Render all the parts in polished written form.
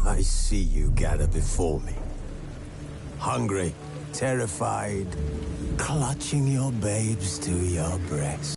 I see you gather before me. Hungry, terrified, clutching your babes to your breast.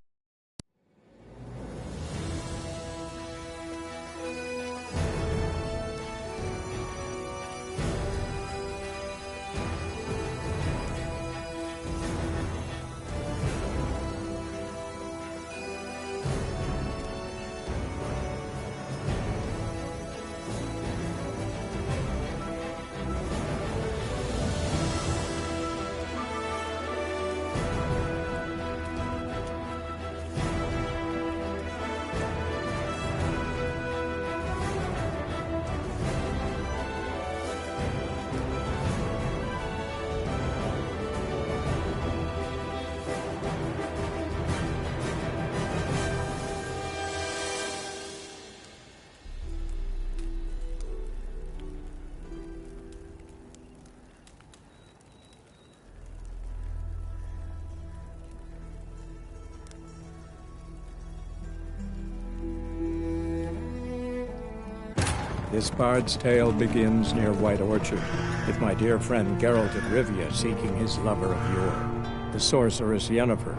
This bard's tale begins near White Orchard, with my dear friend Geralt of Rivia seeking his lover of yore, the sorceress Yennefer.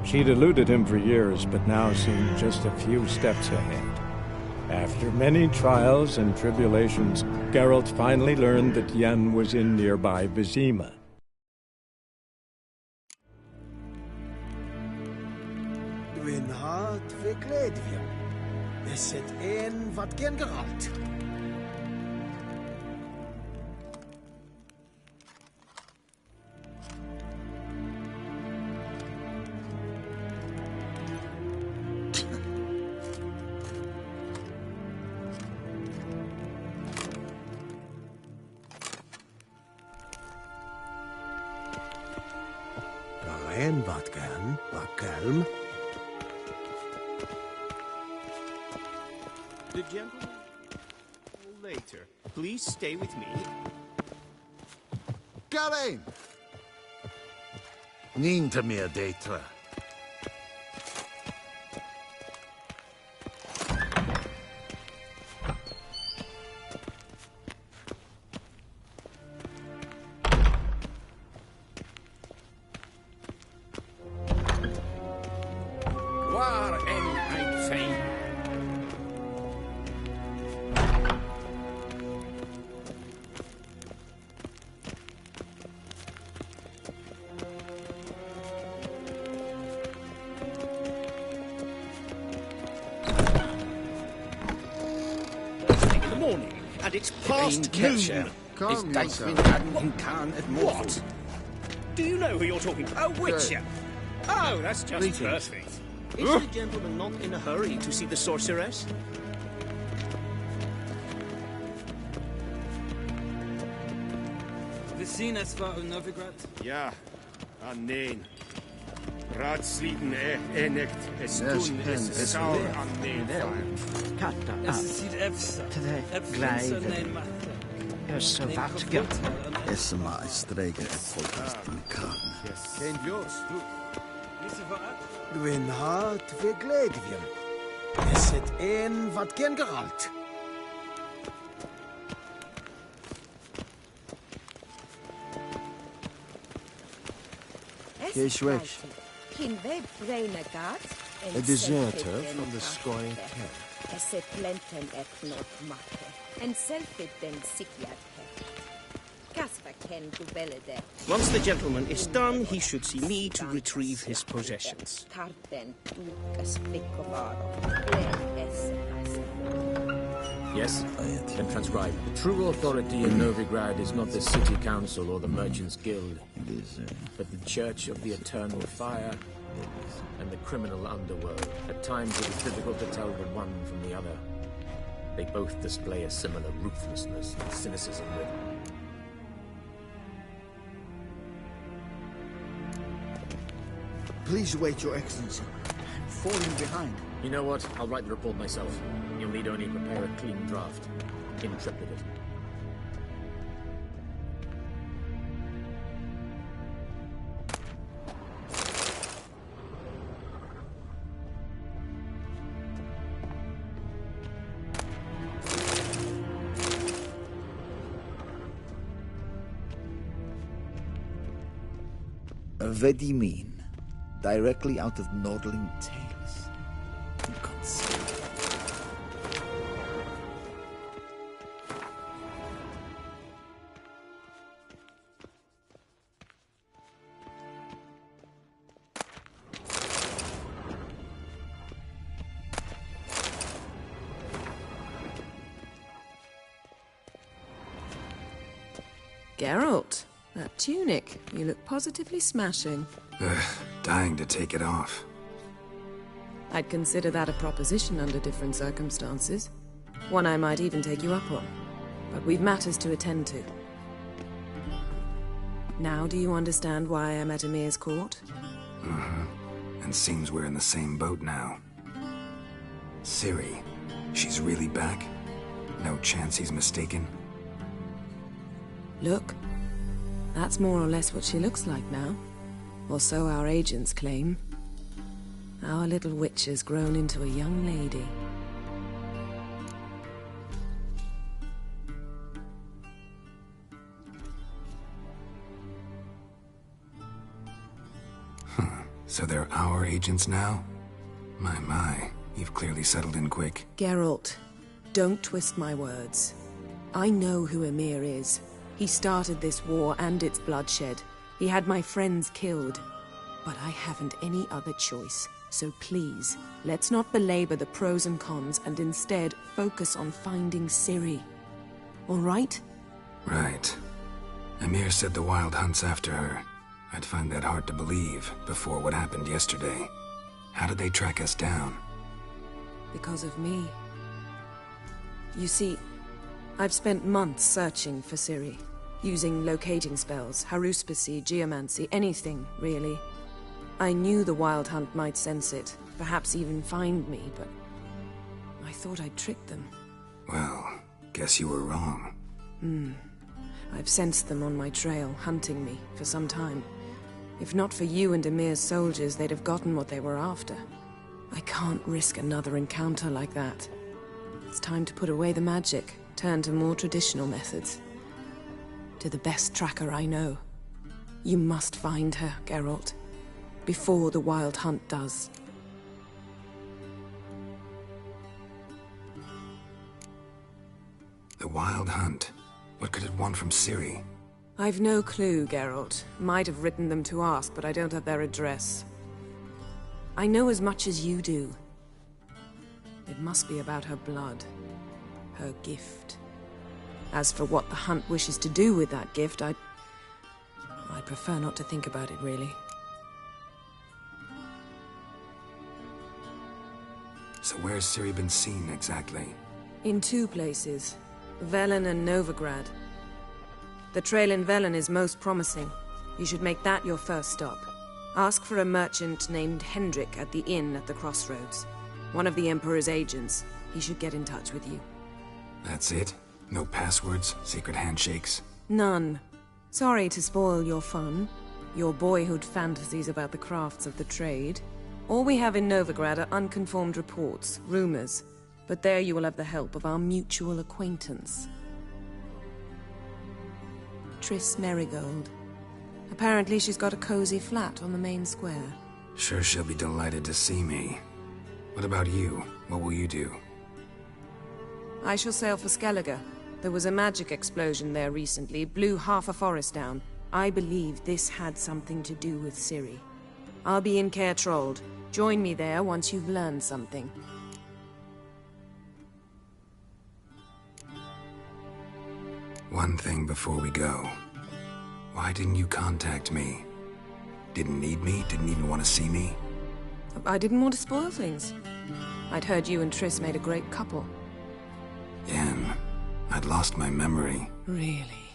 She'd eluded him for years, but now seemed just a few steps ahead. After many trials and tribulations, Geralt finally learned that Yen was in nearby Vizima. Dwi'n hart fi gledfio. Is het een wat gen Geralt? Daarin wat gaan, wat kalm. The gentleman... later. Please stay with me. Gawain! Niet meer deitra. Waar en uit zijn. And it's past noon. Calm Is Dicewin yourself. Adden Khan at what? Do you know who you're talking to? A witcher. Oh, that's just Greetings. perfect. Is the gentleman not in a hurry to see the sorceress? We zien es war in Novigrad. Ja, nee. Raadsliden echt es Yes, tun and es it's saur there. an nee. Katta Es ab. sieht Efsa. Tede Efsa gleider. nein matte. Össe vatga. Esse maar is strege en volkast in kragen. Kein Jos, du. Diese verrat. Dwi'n hart fi gledfio. Is het een wat gen Geralt? Keeshwech, A deserter from the Scoia'tael camp. Esse plenten eknot makke. En selfit den sikiat Kasper ken gubelede. Once the gentleman is done, he should see me to retrieve his possessions. Tarten tukas pikkovaro. Yes? Then transcribe. True authority in Novigrad is not the city council or the merchants' guild, but the Church of the Eternal Fire and the criminal underworld. At times it is difficult to tell the one from the other. They both display a similar ruthlessness and cynicism with... Please wait, Your Excellency. I'm falling behind. You know what? I'll write the report myself. You'll need only prepare a clean draft. Intrepid. Vedimin, directly out of Nordling Tales. Inconceivable. Geralt, that tunic. You look positively smashing. Dying to take it off. I'd consider that a proposition under different circumstances. One I might even take you up on. But we've matters to attend to. Now do you understand why I'm at Ymir's court? And seems we're in the same boat now. Ciri, she's really back? No chance he's mistaken? Look, that's more or less what she looks like now. Or so our agents claim. Our little witch has grown into a young lady. So they're our agents now? My, you've clearly settled in quick. Geralt, don't twist my words. I know who Ymir is. He started this war and its bloodshed. He had my friends killed. But I haven't any other choice. So please, let's not belabor the pros and cons and instead focus on finding Ciri. All right? Right. Ymir said the Wild Hunt's after her. I'd find that hard to believe before what happened yesterday. How did they track us down? Because of me. You see, I've spent months searching for Ciri, using locating spells, haruspicy, geomancy, anything, really. I knew the Wild Hunt might sense it, perhaps even find me, but I thought I'd tricked them. Well, guess you were wrong. I've sensed them on my trail, hunting me, for some time. If not for you and Ymir's soldiers, they'd have gotten what they were after. I can't risk another encounter like that. It's time to put away the magic. Turn to more traditional methods. To the best tracker I know. You must find her, Geralt. Before the Wild Hunt does. The Wild Hunt? What could it want from Ciri? I've no clue, Geralt. Might have written them to ask, but I don't have their address. I know as much as you do. It must be about her blood. Her gift. As for what the Hunt wishes to do with that gift, I'd prefer not to think about it, really. So where's Ciri been seen, exactly? In two places. Velen and Novigrad. The trail in Velen is most promising. You should make that your first stop. Ask for a merchant named Hendrik at the inn at the crossroads. One of the Emperor's agents. He should get in touch with you. That's it? No passwords? Secret handshakes? None. Sorry to spoil your fun. Your boyhood fantasies about the crafts of the trade. All we have in Novigrad are unconfirmed reports, rumors. But there you will have the help of our mutual acquaintance. Triss Merigold. Apparently she's got a cozy flat on the main square. Sure she'll be delighted to see me. What about you? What will you do? I shall sail for Skellige. There was a magic explosion there recently, blew half a forest down. I believe this had something to do with Ciri. I'll be in Caer Trolde. Join me there once you've learned something. One thing before we go. Why didn't you contact me? Didn't need me? Didn't even want to see me? I didn't want to spoil things. I'd heard you and Triss made a great couple. Yen, I'd lost my memory. Really?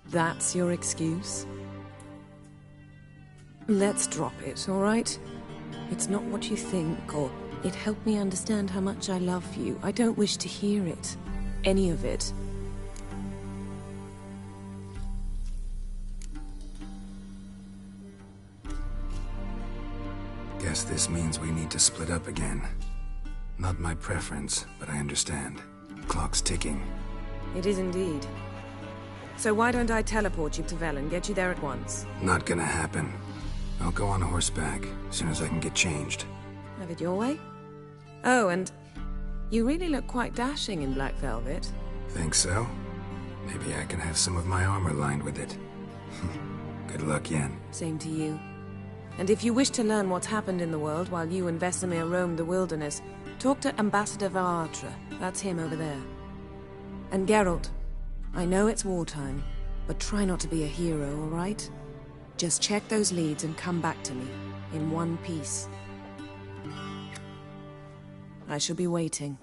That's your excuse? Let's drop it, all right? It's not what you think, or it helped me understand how much I love you. I don't wish to hear it. Any of it. Guess this means we need to split up again. Not my preference, but I understand. Clock's ticking. It is indeed. So why don't I teleport you to Velen, get you there at once? Not gonna happen. I'll go on horseback as soon as I can get changed. Have it your way? Oh, and you really look quite dashing in black velvet. Think so? Maybe I can have some of my armor lined with it. Good luck, Yen. Same to you. And if you wish to learn what's happened in the world while you and Vesemir roamed the wilderness, talk to Ambassador Varatra. That's him over there. And Geralt, I know it's wartime, but try not to be a hero, all right? Just check those leads and come back to me, in one piece. I shall be waiting.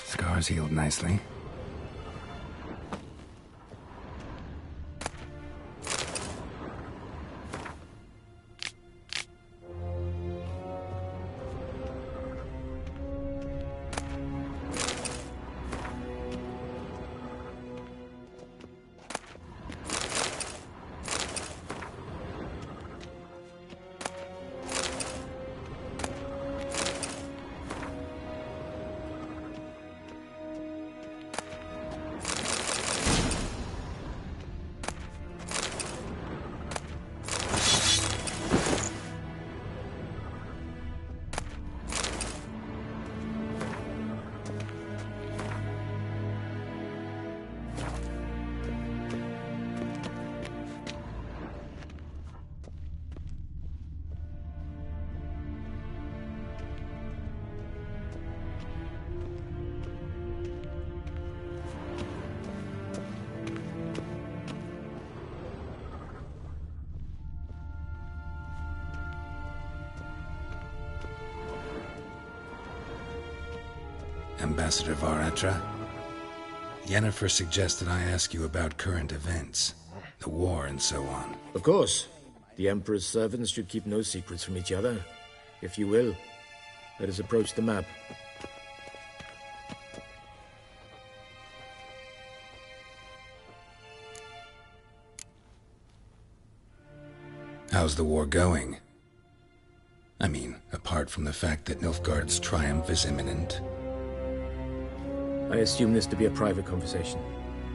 Scars healed nicely. Ambassador Varatra, Yennefer suggested I ask you about current events, the war and so on. Of course. The Emperor's servants should keep no secrets from each other. If you will, let us approach the map. How's the war going? I mean, apart from the fact that Nilfgaard's triumph is imminent. I assume this to be a private conversation.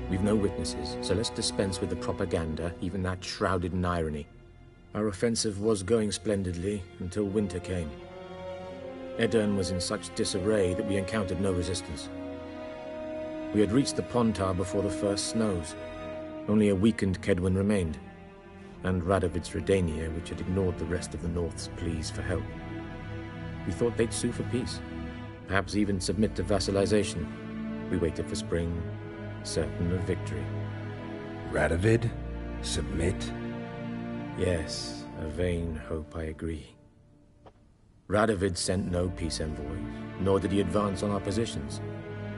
We've no witnesses, so let's dispense with the propaganda, even that shrouded in irony. Our offensive was going splendidly until winter came. Aedirn was in such disarray that we encountered no resistance. We had reached the Pontar before the first snows. Only a weakened Kaedwen remained, and Radovid's Redania, which had ignored the rest of the North's pleas for help. We thought they'd sue for peace, perhaps even submit to vassalization. We waited for spring, certain of victory. Radovid? Submit? Yes, a vain hope, I agree. Radovid sent no peace envoys, nor did he advance on our positions.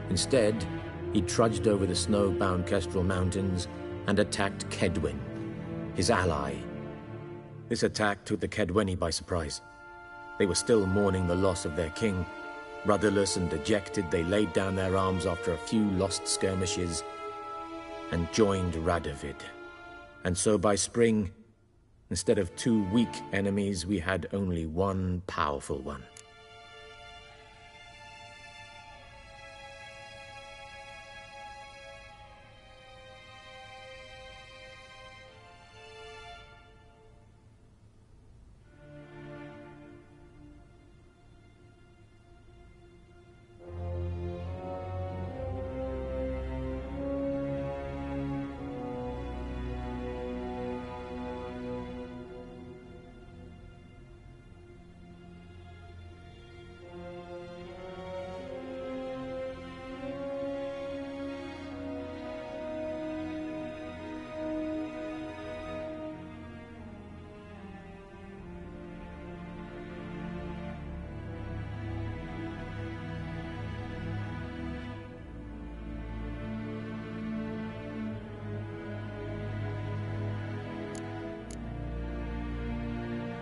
Instead, he trudged over the snow-bound Kestrel Mountains and attacked Kaedwen, his ally. This attack took the Kaedweni by surprise. They were still mourning the loss of their king. Rudderless and dejected, they laid down their arms after a few lost skirmishes and joined Radovid. And so by spring, instead of 2 weak enemies, we had only one powerful one.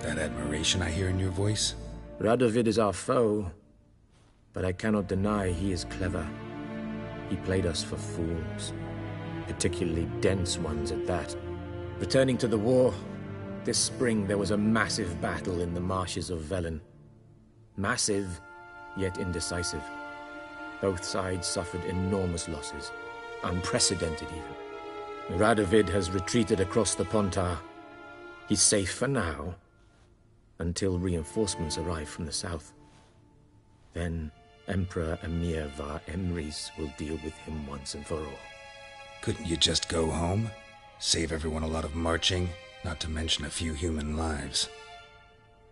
That admiration I hear in your voice? Radovid is our foe, but I cannot deny he is clever. He played us for fools, particularly dense ones at that. Returning to the war, this spring there was a massive battle in the marshes of Velen. Massive, yet indecisive. Both sides suffered enormous losses, unprecedented even. Radovid has retreated across the Pontar. He's safe for now, until reinforcements arrive from the south. Then Emperor Emir var Emrys will deal with him once and for all. Couldn't you just go home? Save everyone a lot of marching, not to mention a few human lives.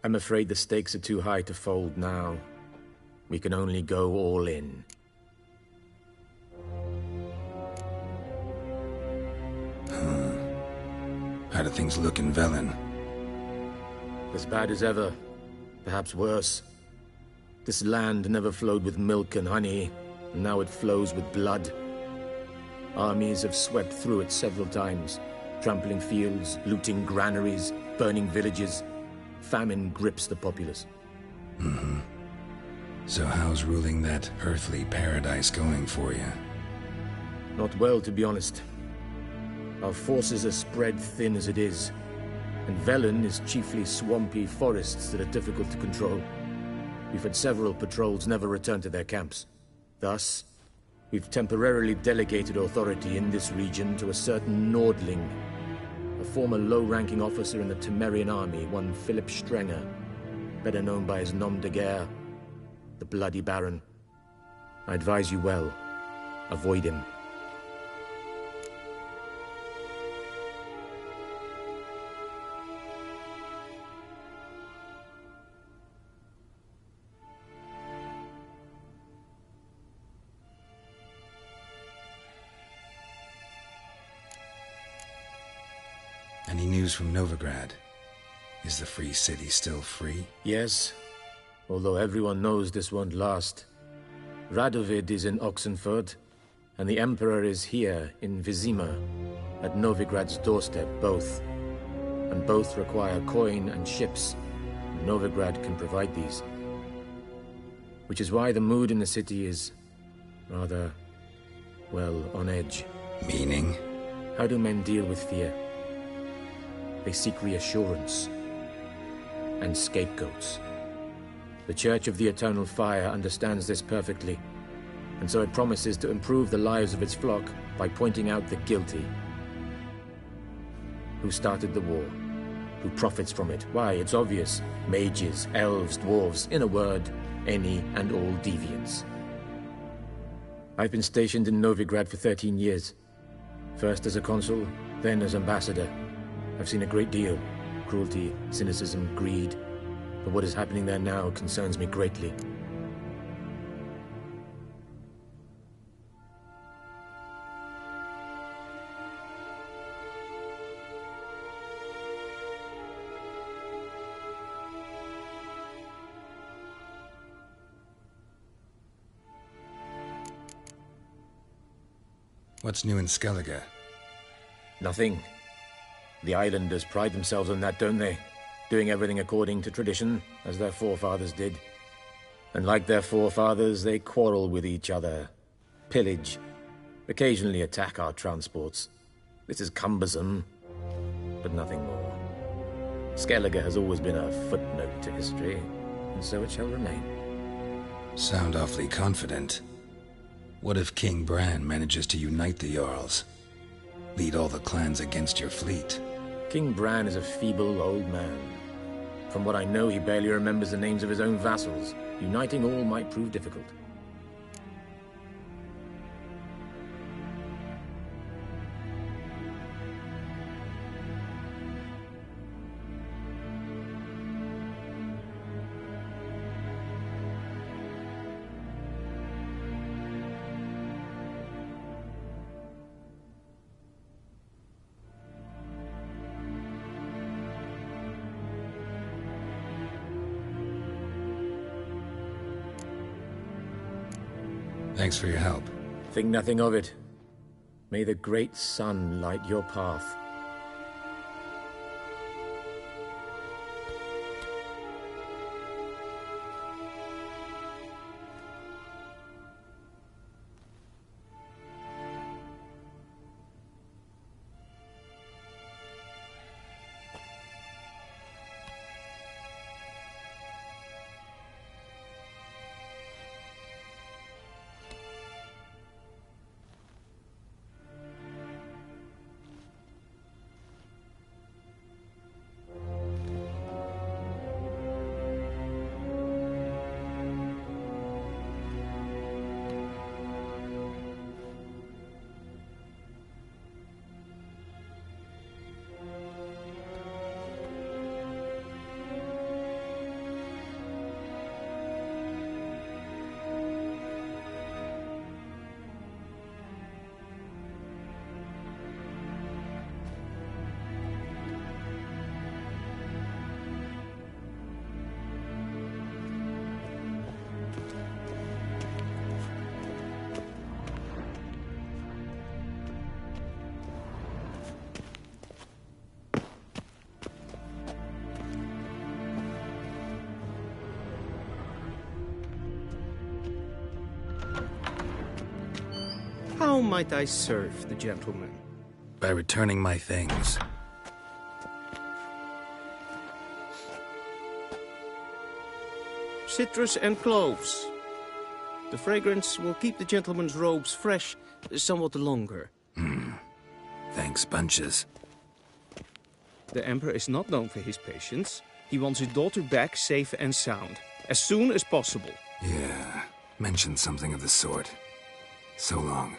I'm afraid the stakes are too high to fold now. We can only go all in. How do things look in Velen? As bad as ever, perhaps worse. This land never flowed with milk and honey, and now it flows with blood. Armies have swept through it several times, trampling fields, looting granaries, burning villages. Famine grips the populace. So how's ruling that earthly paradise going for you? Not well, to be honest. Our forces are spread thin as it is, and Velen is chiefly swampy forests that are difficult to control. We've had several patrols never return to their camps. Thus, we've temporarily delegated authority in this region to a certain Nordling, a former low-ranking officer in the Temerian army, one Philip Strenger, better known by his nom de guerre, the Bloody Baron. I advise you well. Avoid him. Any news from Novigrad? Is the free city still free? Yes, although everyone knows this won't last. Radovid is in Oxenfurt, and the Emperor is here in Vizima, at Novigrad's doorstep, both. And both require coin and ships. Novigrad can provide these. Which is why the mood in the city is rather, well, on edge. Meaning? How do men deal with fear? They seek reassurance and scapegoats. The Church of the Eternal Fire understands this perfectly, and so it promises to improve the lives of its flock by pointing out the guilty. Who started the war? Who profits from it? Why, it's obvious. Mages, elves, dwarves, in a word, any and all deviants. I've been stationed in Novigrad for 13 years. First as a consul, then as ambassador. I've seen a great deal. Cruelty, cynicism, greed. But what is happening there now concerns me greatly. What's new in Skellige? Nothing. The islanders pride themselves on that, don't they? Doing everything according to tradition, as their forefathers did. And like their forefathers, they quarrel with each other, pillage, occasionally attack our transports. This is cumbersome, but nothing more. Skellige has always been a footnote to history, and so it shall remain. Sound awfully confident. What if King Bran manages to unite the Jarls? Lead all the clans against your fleet? King Bran is a feeble old man. From what I know, he barely remembers the names of his own vassals. Uniting all might prove difficult. Thanks for your help. Think nothing of it. May the great sun light your path. How might I serve the gentleman? By returning my things. Citrus and cloves. The fragrance will keep the gentleman's robes fresh somewhat longer. Thanks, bunches. The Emperor is not known for his patience. He wants his daughter back safe and sound, as soon as possible. Yeah, mentioned something of the sort. So long.